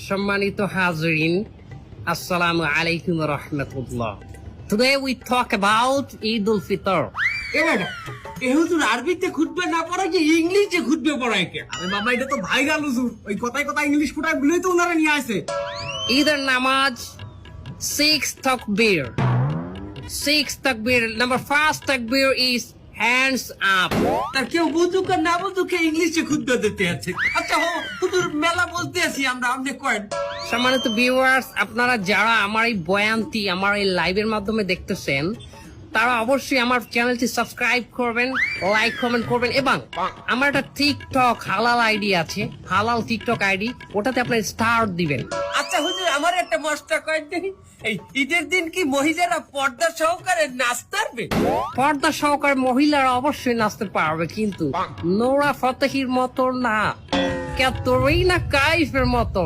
সম্মানিত হাজরিন, আসসালামু আলাইকুম ওয়া রাহমাতুল্লাহ। Today we talk about Eid al-Fitr. হুজুর আরবিতে খুতবা না পড়ায় কি ইংলিশে খুতবা পড়ায় কে? আরে বাবা এটা তো ভাইগাল হুজুর, ওই কথায় কথায় ইংলিশ ফুটায় বলেই তো ওনারা নিয়ে আসে। ঈদের নামাজ 6 takbir. 6 takbir. Number first takbir is hands up. তার কেউ বুঝুক আর না বুঝুক ইংলিশে খুতবা দিতে আছে। আচ্ছা হুজুর মেলা বলতে আছি আমরা, আপনি কয়েন। সম্মানিত ভিউয়ার্স, আপনারা যারা আমার এই বয়ানটি আমার এই লাইভের মাধ্যমে দেখতেছেন, তারা অবশ্যই আমার চ্যানেলটি সাবস্ক্রাইব করবেন, লাইক কমেন্ট করবেন, এবং আমার একটা টিকটক হালাল আইডি আছে, হালাল টিকটক আইডি, ওটাতে আপনার স্টার দিবেন। আচ্ছা হুজুর আমার একটা মশলা কয়েন দেখি, এই ঈদের দিন কি মহিলারা পর্দা সহকারে নাচতে পারবে? পর্দা সহকারে মহিলারা অবশ্যই নাচতে পারবে, কিন্তু নোরা ফতেহির মতো না, ক্যাটরিনা কাইফের মতো